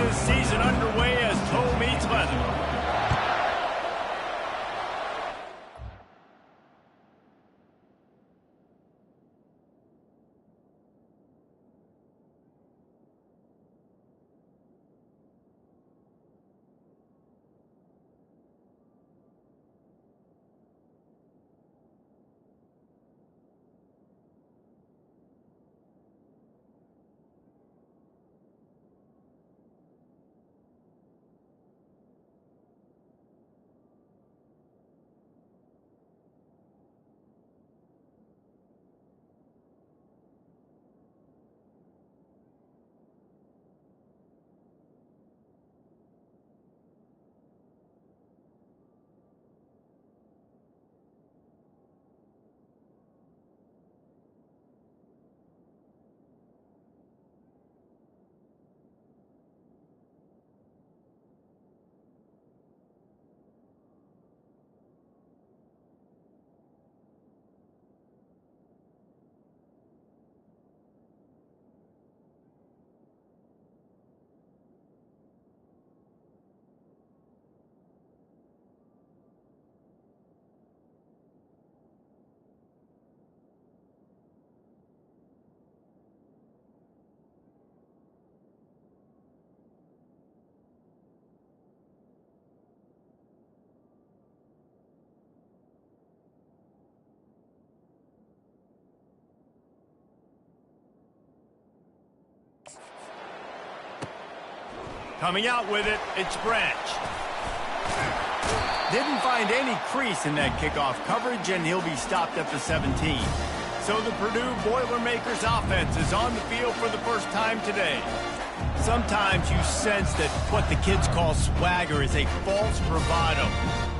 this season underway as toe meets leather. Coming out with it, it's Branch. Didn't find any crease in that kickoff coverage, and he'll be stopped at the 17. So the Purdue Boilermakers offense is on the field for the first time today. Sometimes you sense that what the kids call swagger is a false bravado.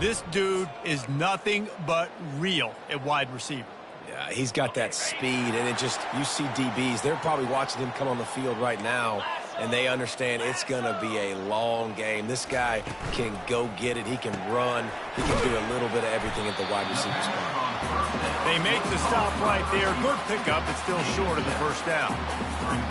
This dude is nothing but real at wide receiver. Yeah, he's got that speed, and you see DBs, they're probably watching him come on the field right now, and they understand it's going to be a long game. This guy can go get it. He can run. He can do a little bit of everything at the wide receiver spot. They make the stop right there. Good pickup, but still short of the first down.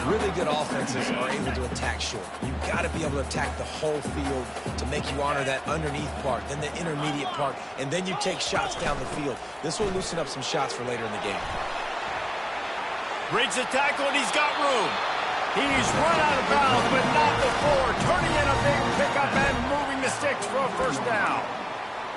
Really good offenses are able to attack short. You've got to be able to attack the whole field to make you honor that underneath part, then the intermediate part, and then you take shots down the field. This will loosen up some shots for later in the game. Breaks the tackle, and he's got room. He's run out of bounds, but not before. Turning in a big pickup and moving the sticks for a first down.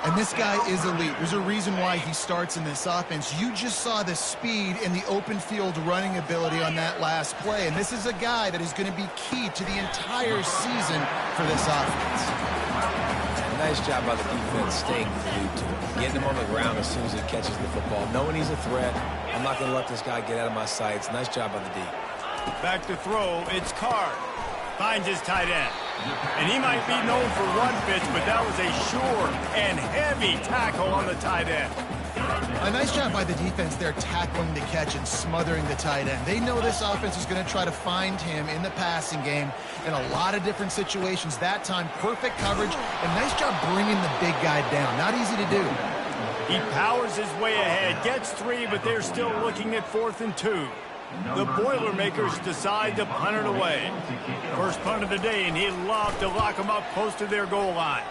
And this guy is elite. There's a reason why he starts in this offense. You just saw the speed and the open field running ability on that last play. And this is a guy that is going to be key to the entire season for this offense. Nice job by the defense staying glued to him. Getting him on the ground as soon as he catches the football. Knowing he's a threat, I'm not going to let this guy get out of my sights. Nice job by the D. Back to throw, it's Card. Finds his tight end. And he might be known for run fits, but that was a sure and heavy tackle on the tight end. A nice job by the defense there, tackling the catch and smothering the tight end. They know this offense is going to try to find him in the passing game in a lot of different situations. That time, perfect coverage, and nice job bringing the big guy down. Not easy to do. He powers his way ahead, gets 3, but they're still looking at 4th and 2. The Boilermakers decide to punt it away. First punt of the day, and he'd love to lock them up close to their goal line.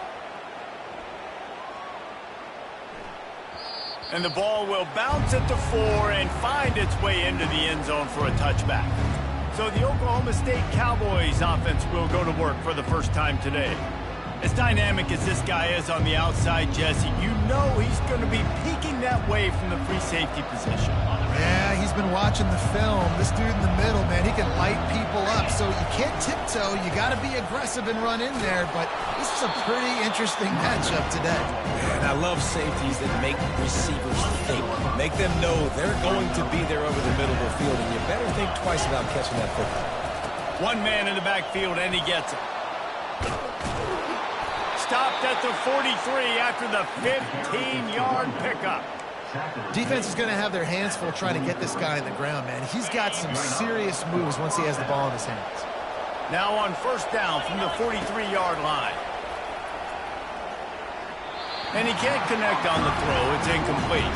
And the ball will bounce at the 4 and find its way into the end zone for a touchback. So the Oklahoma State Cowboys offense will go to work for the first time today. As dynamic as this guy is on the outside, Jesse, you know he's going to be peeking that way from the free safety position. Yeah, he's been watching the film. This dude in the middle, man, he can light people up. So you can't tiptoe. You got to be aggressive and run in there. But this is a pretty interesting matchup today. And I love safeties that make receivers think. Make them know they're going to be there over the middle of the field. And you better think twice about catching that football. One man in the backfield, and he gets it. Stopped at the 43 after the 15-yard pickup. Defense is going to have their hands full trying to get this guy on the ground, man. He's got some serious moves once he has the ball in his hands. Now on first down from the 43-yard line. And he can't connect on the throw. It's incomplete.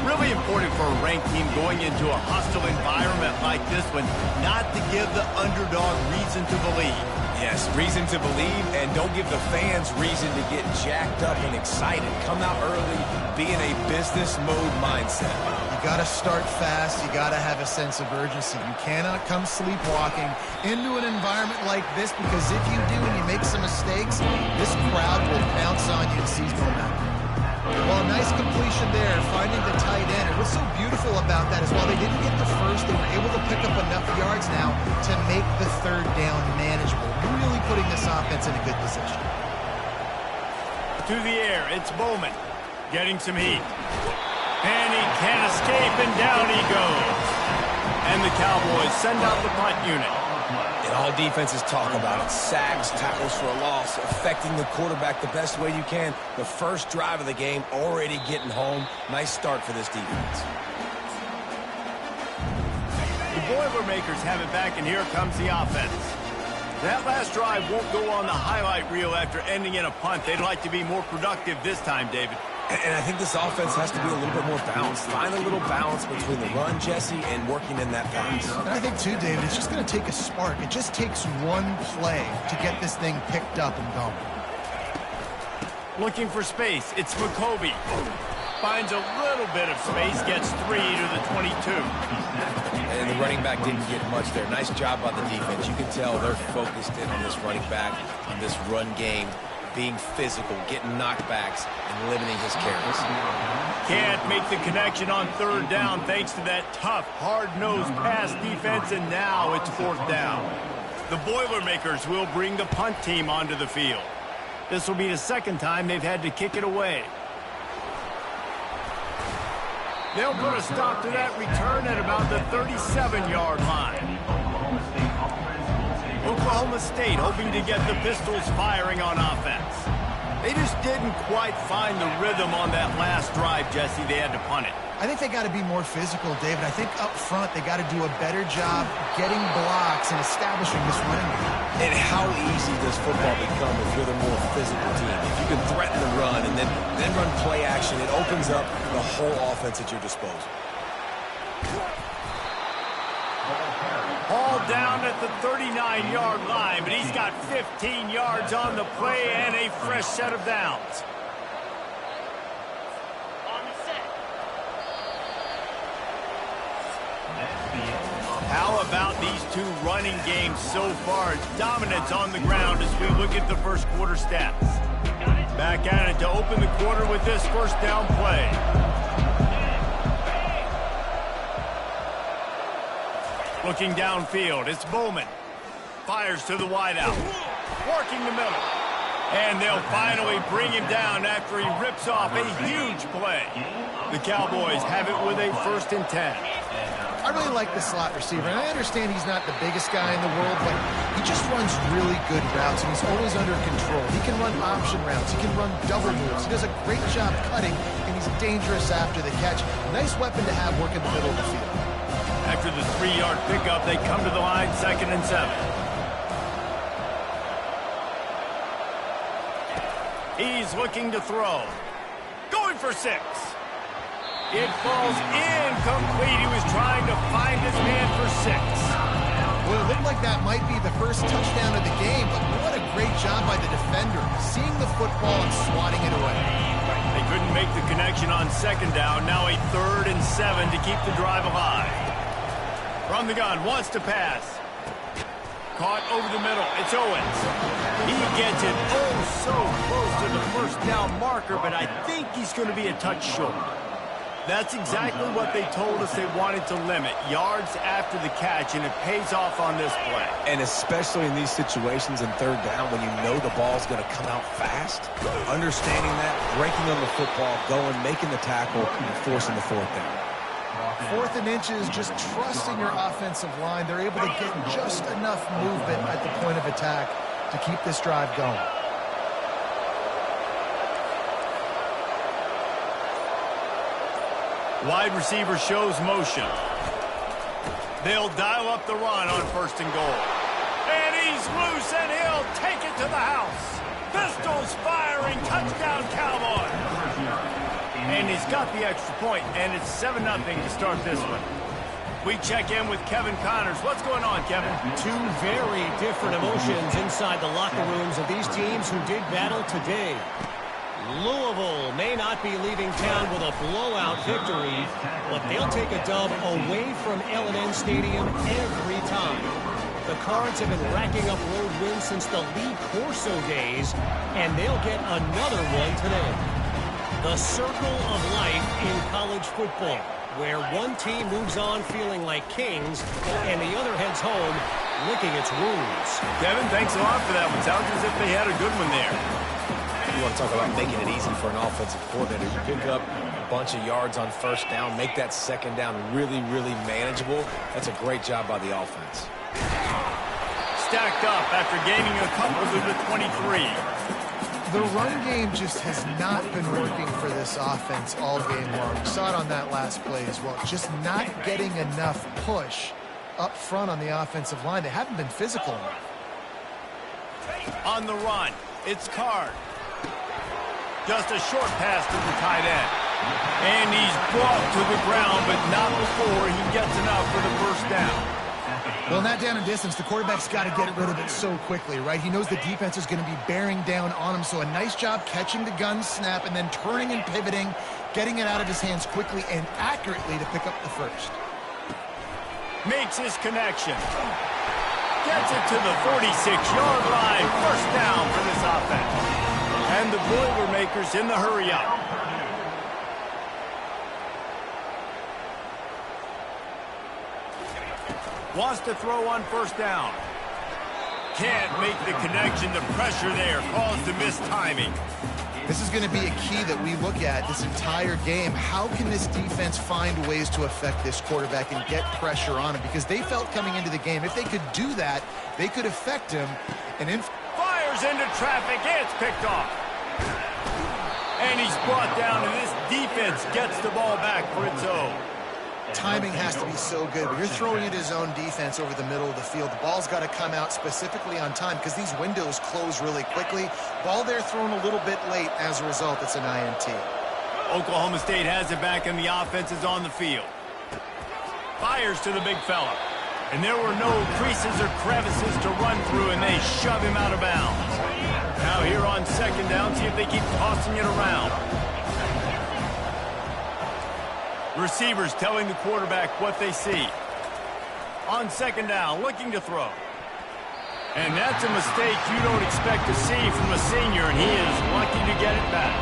Really important for a ranked team going into a hostile environment like this one not to give the underdog reason to believe. Yes, reason to believe, and don't give the fans reason to get jacked up and excited. Come out early, be in a business mode mindset. You got to start fast. You got to have a sense of urgency. You cannot come sleepwalking into an environment like this, because if you do and you make some mistakes, this crowd will pounce on you and seize momentum. Well, a nice completion there, finding the tight end. And what's so beautiful about that is while they didn't get the first, they were able to pick up enough yards now to make the third down manageable, really putting this offense in a good position. To the air, it's Bowman getting some heat. And he can't escape, and down he goes. And the Cowboys send out the punt unit. And all defenses talk about it. Sacks, tackles for a loss, affecting the quarterback the best way you can. The first drive of the game, already getting home. Nice start for this defense. The Boilermakers have it back, and here comes the offense. That last drive won't go on the highlight reel after ending in a punt. They'd like to be more productive this time, David. And I think this offense has to be a little bit more balanced. Find a little balance between the run, Jesse, and working in that pass. And I think, too, David, it's just going to take a spark. It just takes one play to get this thing picked up and going. Looking for space, it's McCovey. Finds a little bit of space, gets 3 to the 22. And the running back didn't get much there. Nice job by the defense. You can tell they're focused in on this running back, on this run game, being physical, getting knockbacks, and limiting his carries. Can't make the connection on third down thanks to that tough, hard-nosed pass defense, and now it's fourth down. The Boilermakers will bring the punt team onto the field. This will be the second time they've had to kick it away. They'll put a stop to that return at about the 37-yard line. Oklahoma State hoping to get the Pistols firing on offense. They just didn't quite find the rhythm on that last drive, Jesse. They had to punt it. I think they got to be more physical, David. I think up front they got to do a better job getting blocks and establishing this running game. And how easy does football become if you're the more physical team? If you can threaten the run and then run play action, it opens up the whole offense at your disposal. All down at the 39-yard line, but he's got 15 yards on the play and a fresh set of downs. How about these two running games so far? Dominance on the ground as we look at the first quarter stats. Back at it to open the quarter with this first down play. Looking downfield, it's Bowman. Fires to the wideout. Working the middle. And they'll finally bring him down after he rips off a huge play. The Cowboys have it with a 1st and 10. I really like the slot receiver, and I understand he's not the biggest guy in the world, but he just runs really good routes, and he's always under control. He can run option routes. He can run double moves. He does a great job cutting, and he's dangerous after the catch. Nice weapon to have working the middle of the field. After the 3-yard pickup, they come to the line, 2nd and 7. He's looking to throw. Going for 6. It falls incomplete. He was trying to find his man for 6. Well, it looked like that might be the first touchdown of the game, but what a great job by the defender, seeing the football and swatting it away. They couldn't make the connection on 2nd down. Now a 3rd and 7 to keep the drive alive. From the gun, wants to pass. Caught over the middle. It's Owens. He gets it so close to the first down marker, but I think he's going to be a touch short. That's exactly what they told us they wanted to limit, yards after the catch, and it pays off on this play. And especially in these situations in 3rd down when you know the ball's going to come out fast, understanding that, breaking on the football, going, making the tackle, and forcing the 4th down. 4th and inches, just trusting your offensive line. They're able to get just enough movement at the point of attack to keep this drive going. Wide receiver shows motion. They'll dial up the run on 1st and goal. And he's loose, and he'll take it to the house. Pistols firing, touchdown Cowboys. And he's got the extra point, and it's 7-0 to start this one. We check in with Kevin Connors. What's going on, Kevin? Two very different emotions inside the locker rooms of these teams who did battle today. Louisville may not be leaving town with a blowout victory, but they'll take a dub away from L&N Stadium every time. The Cards have been racking up road wins since the Lee Corso days, and they'll get another one today. The circle of life in college football, where one team moves on feeling like kings and the other heads home licking its wounds. Kevin, thanks a lot for that one. Sounds as if they had a good one there. You want to talk about making it easy for an offensive coordinator. You pick up a bunch of yards on first down, make that second down really, really manageable. That's a great job by the offense. Stacked up after gaining a couple to the 23. The run game just has not been working for this offense all game long. We saw it on that last play as well. Just not getting enough push up front on the offensive line. They haven't been physical enough. On the run, it's Card. Just a short pass to the tight end. And he's brought to the ground, but not before he gets enough for the first down. Well, in that down and distance, the quarterback's got to get rid of it so quickly, right? He knows the defense is going to be bearing down on him, so a nice job catching the gun snap and then turning and pivoting, getting it out of his hands quickly and accurately to pick up the first. Makes his connection. Gets it to the 46-yard line. First down for this offense. And the Boilermakers in the hurry-up. Wants to throw on first down. Can't make the connection. The pressure there caused the missed timing. This is going to be a key that we look at this entire game. How can this defense find ways to affect this quarterback and get pressure on him? Because they felt coming into the game, if they could do that, they could affect him. And fires into traffic. It's picked off. And he's brought down, and this defense gets the ball back for its own. Timing has to be so good. But you're throwing at his own defense over the middle of the field. The ball's got to come out specifically on time because these windows close really quickly. Ball there thrown a little bit late. As a result, it's an INT. Oklahoma State has it back, and the offense is on the field. Fires to the big fella. And there were no creases or crevices to run through, and they shove him out of bounds. Now here on second down, see if they keep tossing it around. Receivers telling the quarterback what they see. On second down, looking to throw. And that's a mistake you don't expect to see from a senior, and he is lucky to get it back.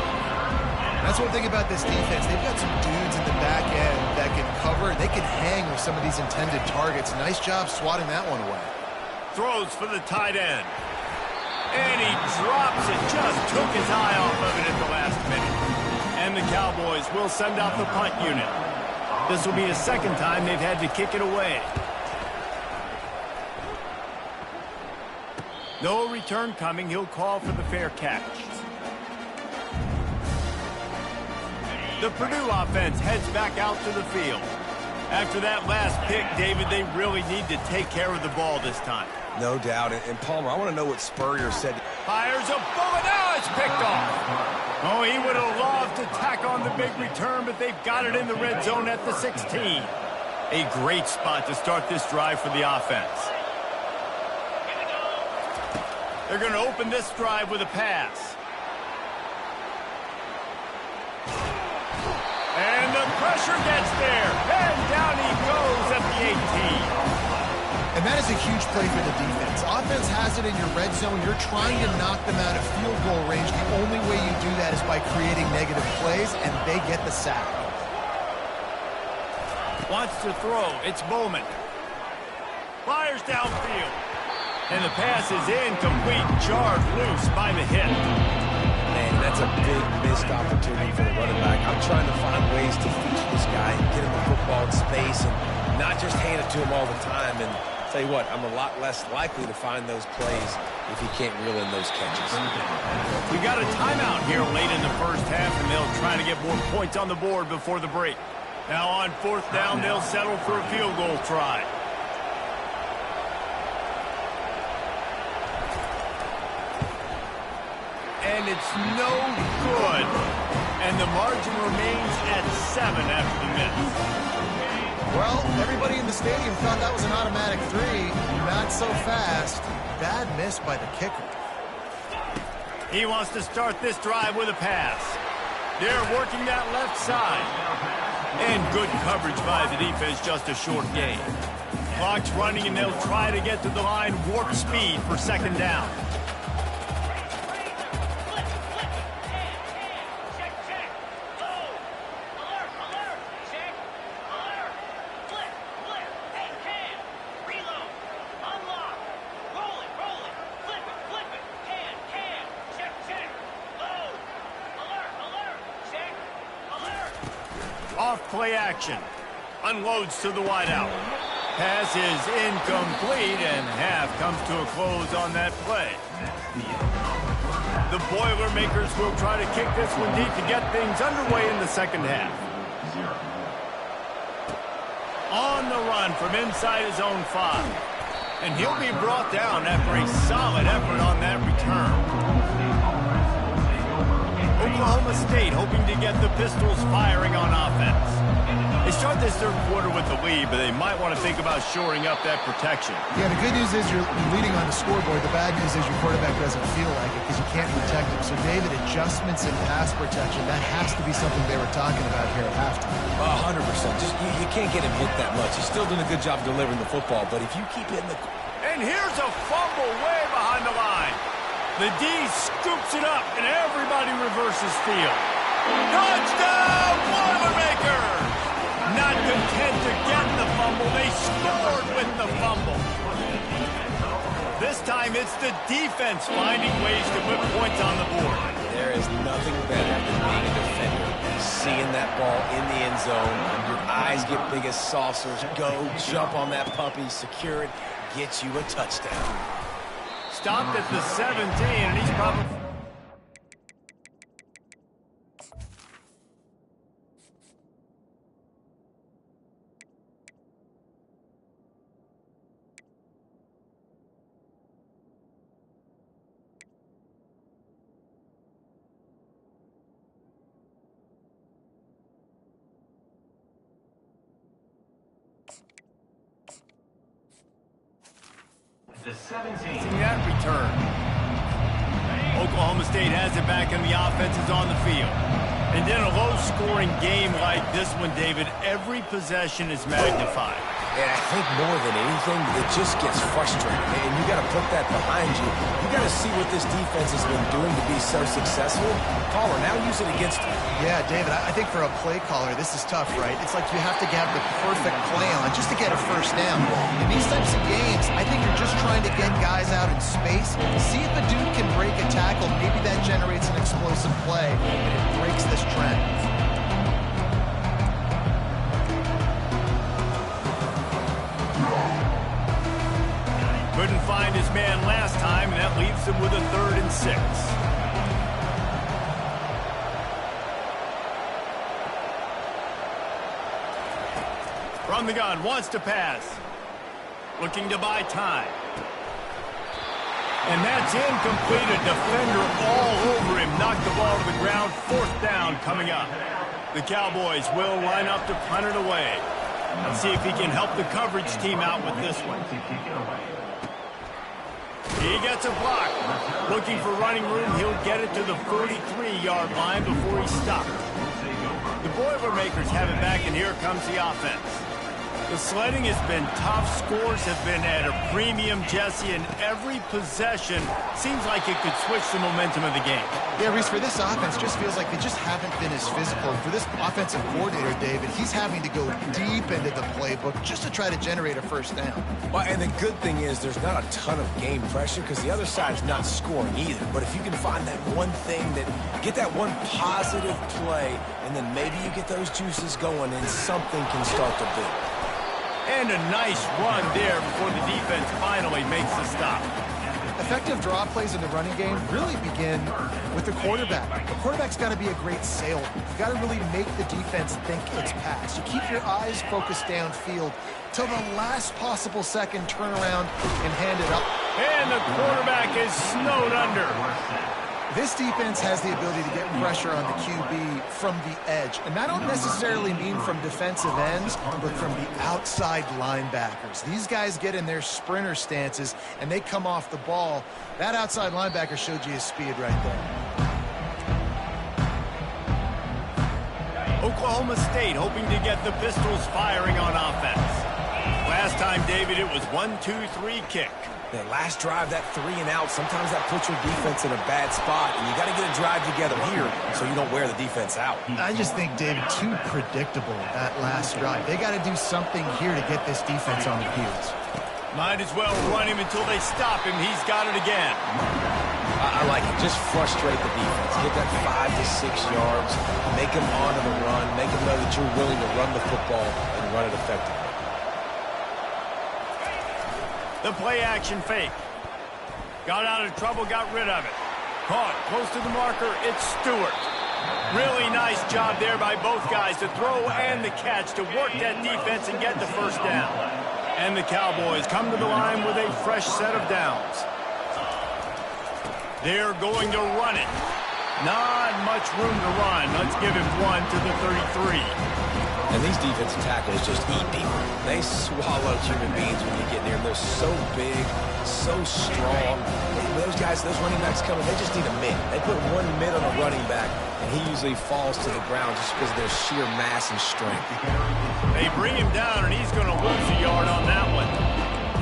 That's one thing about this defense. They've got some dudes in the back end that can cover. They can hang with some of these intended targets. Nice job swatting that one away. Throws for the tight end. And he drops it. Just took his eye off of it at the last minute. And the Cowboys will send out the punt unit. This will be the second time they've had to kick it away. No return coming. He'll call for the fair catch. The Purdue offense heads back out to the field. After that last pick, David, they really need to take care of the ball this time. No doubt. And Palmer, I want to know what Spurrier said. Fires a bullet. Now it's picked off. Oh, he would have loved to tack on the big return, but they've got it in the red zone at the 16. A great spot to start this drive for the offense. They're going to open this drive with a pass. And the pressure gets there. And down he goes at the 18. And that is a huge play for the defense. Offense has it in your red zone. You're trying to knock them out of field goal range. The only way you do that is by creating negative plays, and they get the sack. Wants to throw. It's Bowman. Fires downfield. And the pass is incomplete. Jarred loose by the hit. Man, that's a big missed opportunity for the running back. I'm trying to find ways to feature this guy and get him the football in space and not just hand it to him all the time. And tell you what, I'm a lot less likely to find those plays if he can't reel in those catches. We got a timeout here late in the first half, and they'll try to get more points on the board before the break. Now on fourth down, they'll settle for a field goal try. And it's no good. And the margin remains at 7 after the miss. Well, everybody in the stadium thought that was an automatic 3. Not so fast. Bad miss by the kicker. He wants to start this drive with a pass. They're working that left side. And good coverage by the defense, just a short gain. Clock's running, and they'll try to get to the line warp speed for second down. Off-play action. Unloads to the wideout. Pass is incomplete, and half comes to a close on that play. The Boilermakers will try to kick this one deep to get things underway in the second half. On the run from inside his own 5. And he'll be brought down after a solid effort on that return. Oklahoma State hoping to get the Pistols firing on offense. They start this third quarter with the lead, but they might want to think about shoring up that protection. Yeah, the good news is you're leading on the scoreboard. The bad news is your quarterback doesn't feel like it because you can't protect him. So, David, adjustments in pass protection, that has to be something they were talking about here at halftime. 100%. Just you can't get him hit that much. He's still doing a good job delivering the football, but if you keep hitting the... And here's a fumble way behind the line. The D scoops it up, and everybody reverses field. Touchdown, Boilermakers! Not content to get the fumble, they scored with the fumble. This time it's the defense finding ways to put points on the board. There is nothing better than being a defender. Seeing that ball in the end zone, your eyes get big as saucers. Go, jump on that puppy, secure it, get you a touchdown. Stopped at the 17, and he's probably... The 17. That return. Oklahoma State has it back, and the offense is on the field. And in a low-scoring game like this one, David, every possession is magnified. And I think more than anything, it just gets frustrating. And you got to put that behind you. You got to see what this defense has been doing to be so successful. Caller, now use it against... Yeah, David, I think for a play caller, this is tough, right? It's like you have to have the perfect play on just to get a first down. In these types of games, I think you're just trying to get guys out in space, see if a dude can break a tackle. Maybe that generates an explosive play, and it breaks this trend. Couldn't find his man last time, and that leaves him with a 3rd and 6. From the gun, wants to pass. Looking to buy time. And that's incomplete. A defender all over him. Knocked the ball to the ground. 4th down coming up. The Cowboys will line up to punt it away. Let's see if he can help the coverage team out with this one. He gets a block. Looking for running room, he'll get it to the 43-yard line before he's stopped. The Boilermakers have it back, and here comes the offense. The sledding has been tough. Scores have been at a premium, Jesse, and every possession seems like it could switch the momentum of the game. Yeah, Reese, for this offense, just feels like they just haven't been as physical. For this offensive coordinator, David, he's having to go deep into the playbook just to try to generate a first down. Well, and the good thing is there's not a ton of game pressure because the other side's not scoring either. But if you can find that one thing, get that one positive play, and then maybe you get those juices going and something can start to build. And a nice run there before the defense finally makes the stop. Effective draw plays in the running game really begin with the quarterback. The quarterback's got to be a great salesman. You've got to really make the defense think it's pass. You keep your eyes focused downfield till the last possible second, turn around and hand it up. And the quarterback is snowed under. This defense has the ability to get pressure on the QB from the edge. And I don't necessarily mean from defensive ends, but from the outside linebackers. These guys get in their sprinter stances, and they come off the ball. That outside linebacker showed you his speed right there. Oklahoma State hoping to get the Pistols firing on offense. Last time, David, it was 1-2-3 kick. That last drive, that 3 and out, sometimes that puts your defense in a bad spot, and you got to get a drive together here so you don't wear the defense out. I just think, David, too predictable, that last drive. They got to do something here to get this defense on the heels. Might as well run him until they stop him. He's got it again. I like it. Just frustrate the defense. Get that 5 to 6 yards. Make them honor the run. Make them know that you're willing to run the football and run it effectively. The play-action fake. Got out of trouble, got rid of it. Caught close to the marker, it's Stewart. Really nice job there by both guys to throw and the catch to work that defense and get the first down. And the Cowboys come to the line with a fresh set of downs. They're going to run it. Not much room to run. Let's give him one to the 33. And these defensive tackles just eat people. They swallow human beings when you get near them. They're so big, so strong. Those guys, those running backs coming, they just need a mid. They put one mid on a running back, and he usually falls to the ground just because of their sheer mass and strength. They bring him down, and he's going to lose a yard on that one.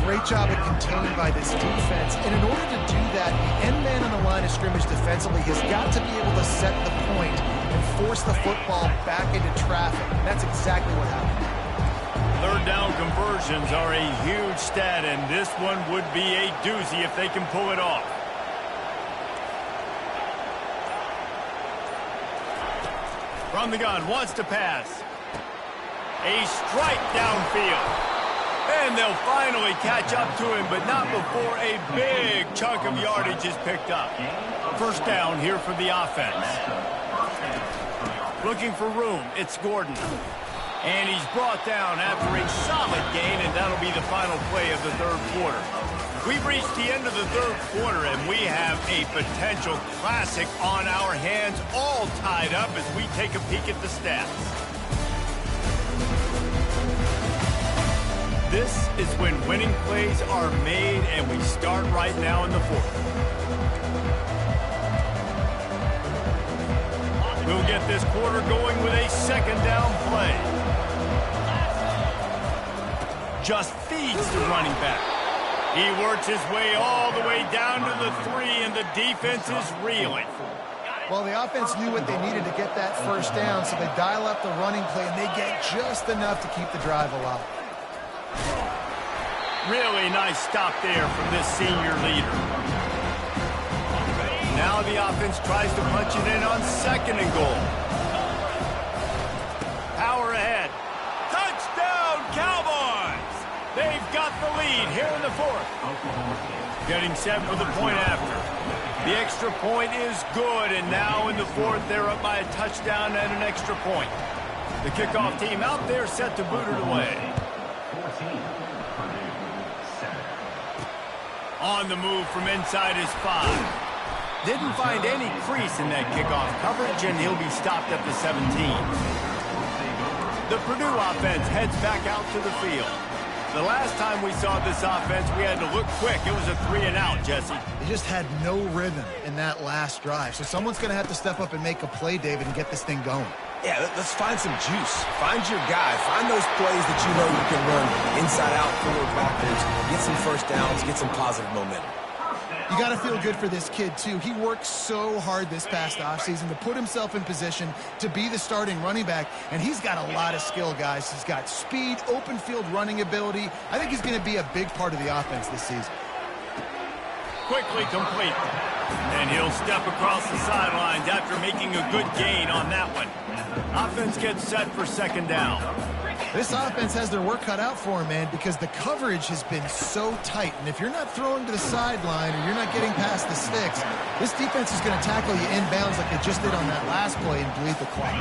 Great job of containing by this defense. And in order to do that, the end man on the line of scrimmage defensively has got to be able to set the point and force the football back into traffic. And that's exactly what happened. Third down conversions are a huge stat, and this one would be a doozy if they can pull it off. From the gun, wants to pass. A strike downfield. And they'll finally catch up to him, but not before a big chunk of yardage is picked up. First down here for the offense. Looking for room, it's Gordon. And he's brought down after a solid gain, and that'll be the final play of the third quarter. We've reached the end of the third quarter, and we have a potential classic on our hands, all tied up as we take a peek at the stats. This is when winning plays are made, and we start right now in the fourth. We'll get this quarter going with a second down play. Just feeds the running back. He works his way all the way down to the 3, and the defense is reeling. Well, the offense knew what they needed to get that first down, so they dial up the running play, and they get just enough to keep the drive alive. Really nice stop there from this senior leader. Now the offense tries to punch it in on second and goal. Power ahead. Touchdown, Cowboys! They've got the lead here in the fourth. Getting set for the point after. The extra point is good, and now in the fourth, they're up by a touchdown and an extra point. The kickoff team out there set to boot it away. On the move from inside his 5. Didn't find any crease in that kickoff coverage, and he'll be stopped at the 17. The Purdue offense heads back out to the field. The last time we saw this offense, we had to look quick. It was a 3 and out, Jesse. They just had no rhythm in that last drive. So someone's going to have to step up and make a play, David, and get this thing going. Yeah, let's find some juice. Find your guy. Find those plays that you know you can run inside out, forward, backwards. Get some first downs. Get some positive momentum. You got to feel good for this kid, too. He worked so hard this past offseason to put himself in position to be the starting running back, and he's got a lot of skill, guys. He's got speed, open field running ability. I think he's going to be a big part of the offense this season. Quickly complete. And he'll step across the sidelines after making a good gain on that one. Offense gets set for second down. This offense has their work cut out for them, man, because the coverage has been so tight. And if you're not throwing to the sideline or you're not getting past the sticks, this defense is going to tackle you inbounds like they just did on that last play and bleed the clock.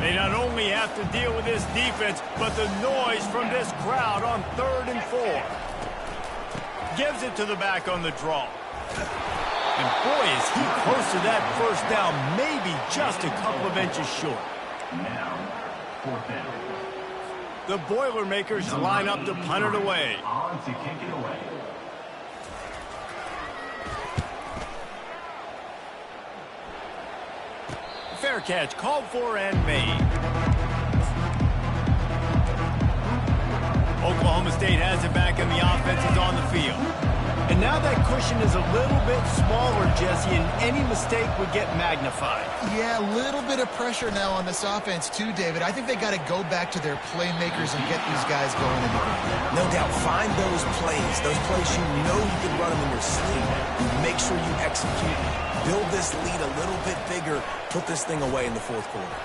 They not only have to deal with this defense, but the noise from this crowd on 3rd and 4. Gives it to the back on the draw. And boy, is he close to that first down, maybe just a couple of inches short. Now, fourth down. The Boilermakers line up to punt it away. On to kick it away. Fair catch, called for and made. Oklahoma State has it back and the offense is on the field. And now that cushion is a little bit smaller, Jesse, and any mistake would get magnified. Yeah, a little bit of pressure now on this offense too, David. I think they got to go back to their playmakers and get these guys going in the game. No doubt, find those plays you know you can run them in your sleep. Make sure you execute. Build this lead a little bit bigger. Put this thing away in the fourth quarter.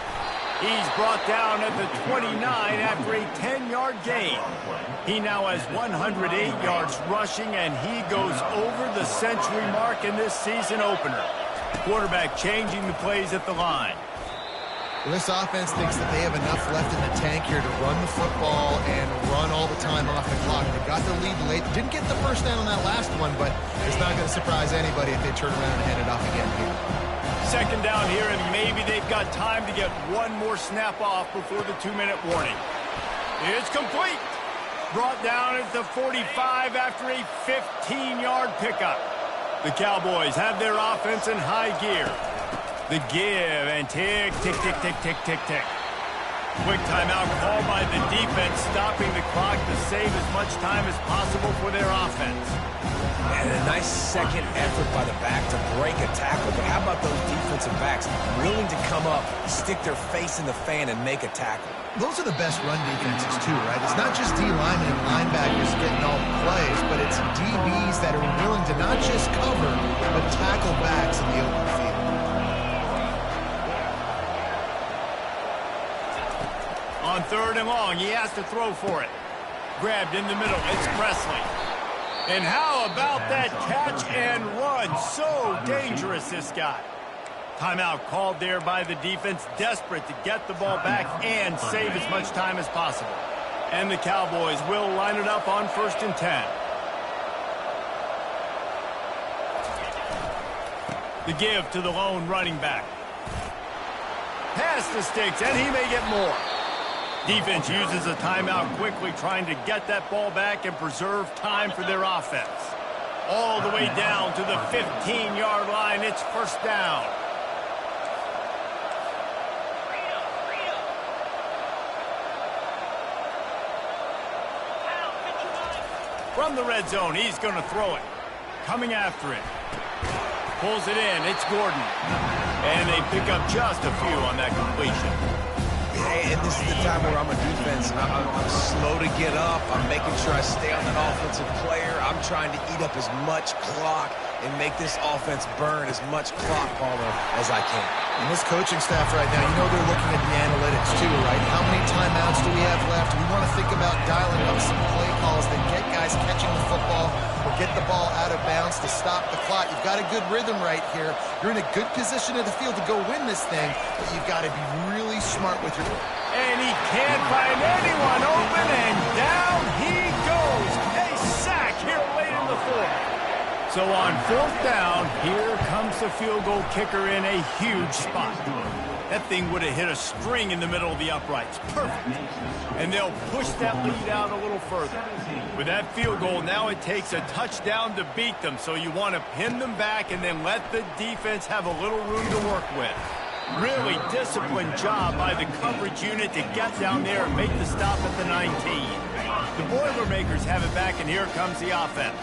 He's brought down at the 29 after a 10-yard gain. He now has 108 yards rushing, and he goes over the century mark in this season opener. Quarterback changing the plays at the line. Well, this offense thinks that they have enough left in the tank here to run the football and run all the time off the clock. They got the lead late. Didn't get the first down on that last one, but it's not going to surprise anybody if they turn around and hand it off again here. Second down here, and maybe they've got time to get one more snap off before the 2-minute warning. It's complete. Brought down at the 45 after a 15-yard pickup. The Cowboys have their offense in high gear. The give and tick, tick, tick, tick, tick, tick, tick. Quick timeout called by the defense, stopping the clock to save as much time as possible for their offense. And a nice second effort by the back to break a tackle. But how about those defensive backs willing to come up, stick their face in the fan, and make a tackle? Those are the best run defenses too, right? It's not just D linemen and linebackers getting all the plays, but it's DBs that are willing to not just cover, but tackle backs in the open field. On third and long, he has to throw for it. Grabbed in the middle, it's Presley. And how about that catch and run? So dangerous, this guy. Timeout called there by the defense, desperate to get the ball back and save as much time as possible. And the Cowboys will line it up on 1st and 10. The give to the lone running back. Pass the sticks, and he may get more. Defense uses a timeout quickly, trying to get that ball back and preserve time for their offense. All the way down to the 15-yard line. It's first down. From the red zone, he's going to throw it. Coming after it. Pulls it in. It's Gordon. And they pick up just a few on that completion. And this is the time where I'm a defense. I'm slow to get up. I'm making sure I stay on that offensive player. I'm trying to eat up as much clock and make this offense burn as much clock, Palmer, as I can. And this coaching staff right now, you know they're looking at the analytics too, right? How many timeouts do we have left? We want to think about dialing up some play calls that get guys catching the football or get the ball out of bounds to stop the clock. You've got a good rhythm right here. You're in a good position of the field to go win this thing, but you've got to be really smart with your... And he can't find anyone open, and down he goes. A sack here late in the fourth. So on 4th down, here comes the field goal kicker in a huge spot. That thing would have hit a string in the middle of the uprights. Perfect. And they'll push that lead out a little further. With that field goal, now it takes a touchdown to beat them, so you want to pin them back and then let the defense have a little room to work with. Really disciplined job by the coverage unit to get down there and make the stop at the 19. The Boilermakers have it back, and here comes the offense.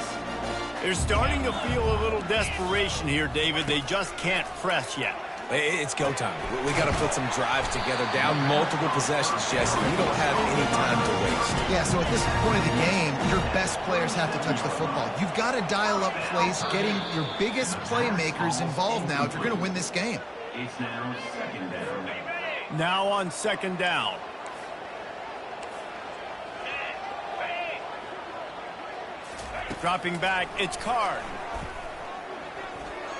They're starting to feel a little desperation here, David. They just can't press yet. It's go time. We got to put some drives together, down multiple possessions, Jesse. We don't have any time to waste. Yeah, so at this point of the game, your best players have to touch the football. You've got to dial up plays, getting your biggest playmakers involved now if you're going to win this game. It's now 2nd down. Now on 2nd down. Dropping back, it's Card.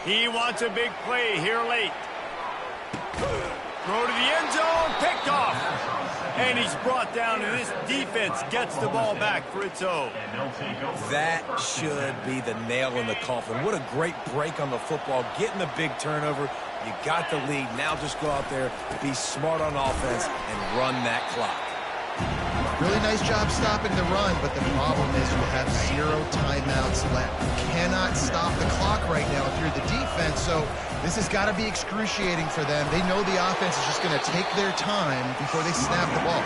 He wants a big play here late. Throw to the end zone, picked off. And he's brought down, and this defense gets the ball back for its own. That should be the nail in the coffin. What a great break on the football. Getting the big turnover. You got the lead. Now just go out there, be smart on offense, and run that clock. Really nice job stopping the run, but the problem is you have 0 timeouts left. You cannot stop the clock right now if you're the defense, so this has got to be excruciating for them. They know the offense is just going to take their time before they snap the ball.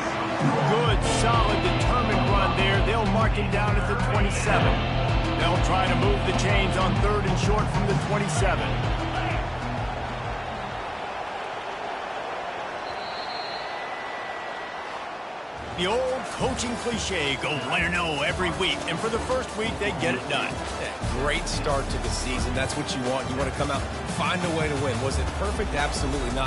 Good, solid, determined run there. They'll mark him down at the 27. They'll try to move the chains on 3rd and short from the 27. The old coaching cliche, go win or no every week. And for the first week, they get it done. Yeah, great start to the season. That's what you want. You want to come out, find a way to win. Was it perfect? Absolutely not.